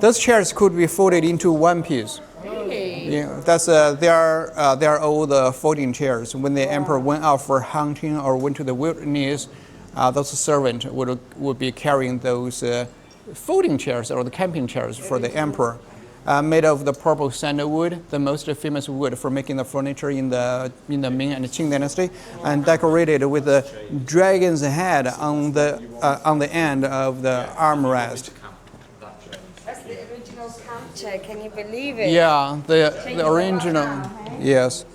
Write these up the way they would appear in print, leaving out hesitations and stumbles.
Those chairs could be folded into one piece. Really? Yeah, that's they are all the folding chairs. When the emperor went out for hunting or went to the wilderness, those servants would be carrying those folding chairs or the camping chairs for the emperor, made of the purple sandalwood, the most famous wood for making the furniture in the Ming and Qing dynasty, and decorated with a dragon's head on the end of the armrest. That's the original camp chair. Can you believe it? Yeah, the original. Yes.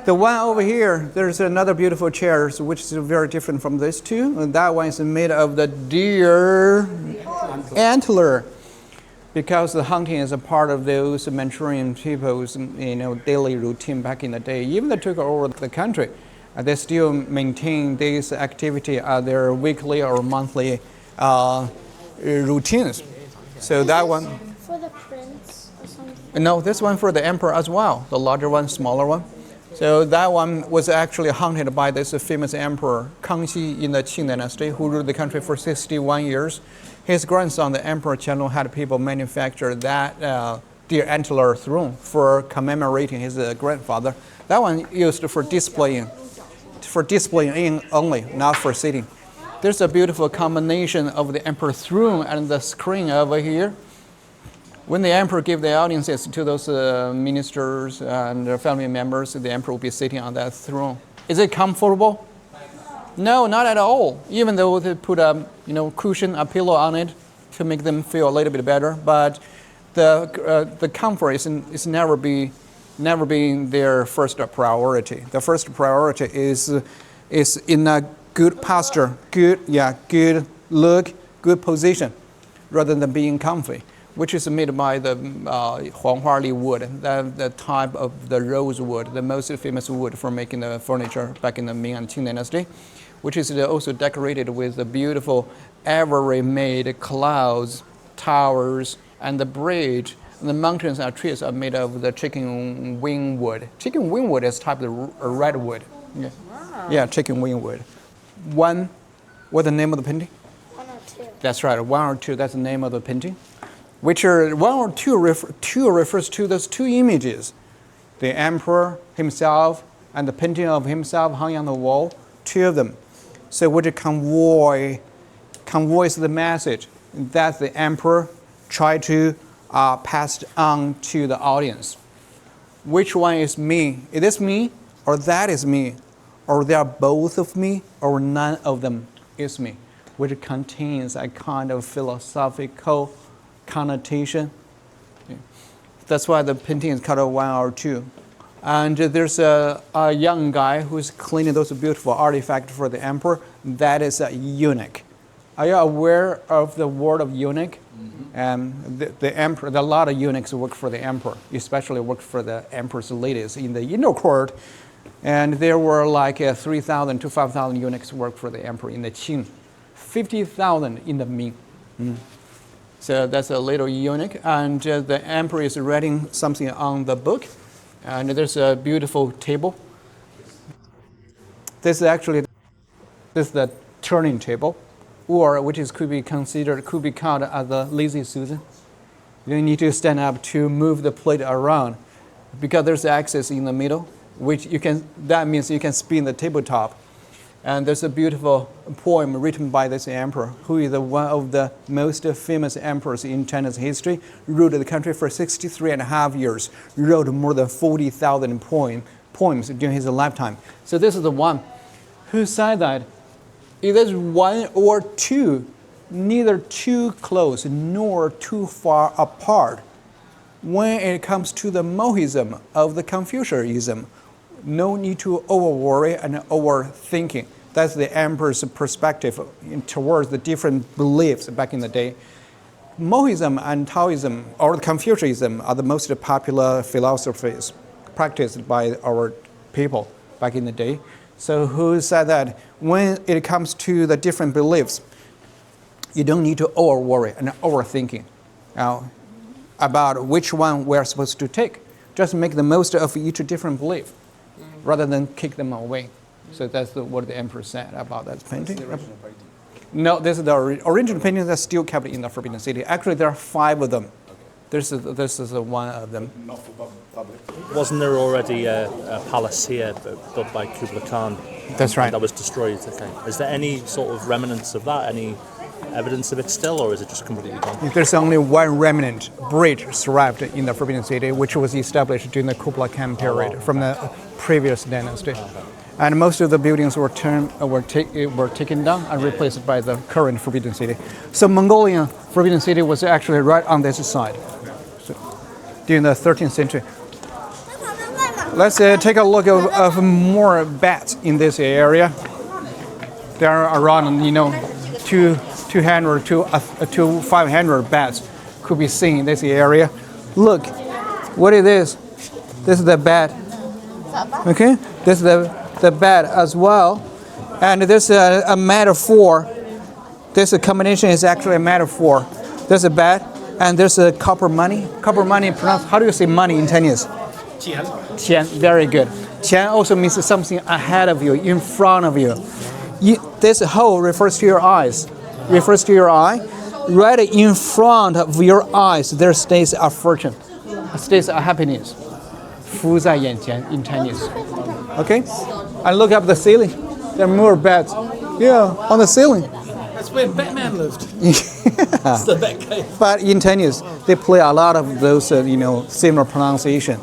The one over here, there's another beautiful chair, which is very different from these two. And that one is made of the deer antler, because the hunting is a part of those Manchurian people's daily routine back in the day. Even they took over the country, they still maintain this activity as their weekly or monthly routines. So that one. For the prince or something? No, this one for the emperor as well. The larger one, smaller one. So that one was actually hunted by this famous emperor Kangxi in the Qing dynasty, who ruled the country for 61 years. His grandson, the Emperor Qianlong, had people manufacture that deer antler throne for commemorating his grandfather. That one used for displaying only, not for sitting. There's a beautiful combination of the emperor throne and the screen over here. When the emperor gave the audiences to those ministers and their family members, the emperor will be sitting on that throne. Is it comfortable? No, not at all. Even though they put a cushion, a pillow on it to make them feel a little bit better, but the comfort is never been their first priority. The first priority is in a good posture, good look, good position, rather than being comfy, which is made by the Huanghuali wood, the type of the rosewood, the most famous wood for making the furniture back in the Ming and Qing dynasty, which is also decorated with the beautiful ivory-made clouds, towers, and the bridge. And the mountains and trees are made of the chicken wing wood. Chicken wing wood is type of redwood. Yeah, Wow. Yeah, chicken wing wood. What's the name of the painting? 1 or 2. That's right, 1 or 2, that's the name of the painting. Which are 1 or 2 refers to those two images, the emperor himself and the painting of himself hung on the wall, 2 of them. So which convoys the message that the emperor tried to pass on to the audience. Which one is me? Is this me, or that is me, or they are both of me, or none of them is me? Which contains a kind of philosophical connotation. Yeah. That's why the painting is called 1 or 2. And there's a young guy who's cleaning those beautiful artifacts for the emperor. That is a eunuch. Are you aware of the word of eunuch? Mm-hmm. The emperor, a lot of eunuchs work for the emperor, especially work for the emperor's ladies in the inner court. And there were like 3,000 to 5,000 eunuchs work for the emperor in the Qing, 50,000 in the Ming. Mm. So that's a little eunuch, and the emperor is writing something on the book, and there's a beautiful table. This is the turning table, or which could be called as the lazy Susan. You need to stand up to move the plate around, because there's axis in the middle, that means you can spin the tabletop. And there's a beautiful poem written by this emperor, who is one of the most famous emperors in China's history, ruled the country for 63.5 years, wrote more than 40,000 poems during his lifetime. So this is the one who said that it is 1 or 2, neither too close nor too far apart. When it comes to the Mohism of the Confucianism, no need to over-worry and overthinking. That's the emperor's perspective towards the different beliefs back in the day. Mohism and Taoism, or Confucianism, are the most popular philosophies practiced by our people back in the day. So who said that when it comes to the different beliefs, you don't need to over-worry and overthinking about which one we're supposed to take. Just make the most of each different belief, rather than kick them away. So that's what the emperor said about that painting. The original painting. No, this is the original painting that's still kept in the Forbidden City. Actually, there are 5 of them. This is one of them. Not for public. Wasn't there already a palace here built by Kublai Khan? That's right. That was destroyed. Okay. Is there any sort of remnants of that? Any evidence of it still, or is it just completely gone? There's only one remnant bridge survived in the Forbidden City, which was established during the Kublai Khan period from the previous dynasty. And most of the buildings were taken down and replaced by the current Forbidden City. So Mongolian Forbidden City was actually right on this side during the 13th century. Let's take a look of more bats in this area. There are around 200 to 500 bats could be seen in this area. Look, what is this? This is the bat. Okay, this is the bat as well, and this is a metaphor. This combination is actually a metaphor. There's a bat, and there's a copper money. Copper money pronounced. How do you say money in Chinese? Qian. Qian. Very good. Qian also means something ahead of you, in front of you. This hole refers to your eyes. Refers to your eye. Right in front of your eyes, there stays a fortune. Stays a happiness. 福在眼前 in Chinese. Okay? And look up the ceiling. There are more bats. Yeah, on the ceiling. That's where Batman lived. It's the Batcave. But in Chinese, they play a lot of those, similar pronunciation.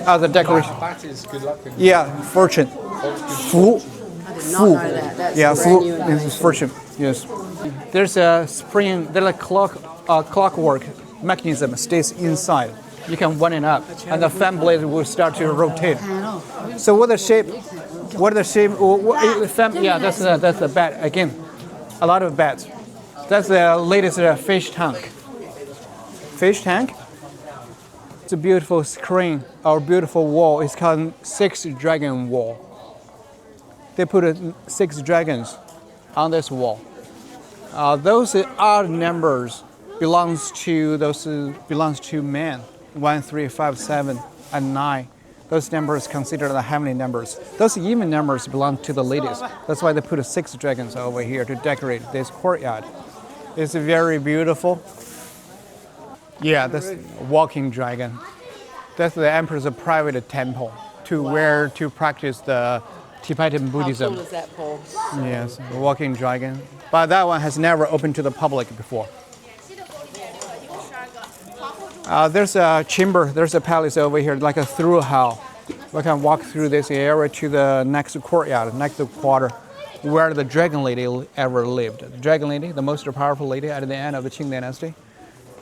As a decoration. Bat is good luck. Yeah, fortune. Fu. Fu. That's Yeah, brand fu new is fortune. Yes. There's a spring. There's a clockwork mechanism stays inside. You can wind it up, and the fan blade will start to rotate. So what the shape? What the shape? Yeah, that's the bat again. A lot of bats. That's the latest fish tank. Fish tank. It's a beautiful screen or beautiful wall. It's called Six Dragon Wall. They put 6 dragons on this wall. Those odd numbers belongs to men. 1, 3, 5, 7, and 9. Those numbers considered the heavenly numbers. Those even numbers belong to the ladies. That's why they put 6 dragons over here to decorate this courtyard. It's very beautiful. Yeah, that's a walking dragon. That's the emperor's private temple to practice the Tibetan Buddhism. How cool is that pole? Yes, a walking dragon. But that one has never opened to the public before. There's a chamber, there's a palace over here, like a through hall. We can walk through this area to the next courtyard, next quarter, where the Dragon Lady ever lived. The Dragon Lady, the most powerful lady at the end of the Qing dynasty.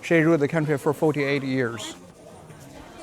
She ruled the country for 48 years.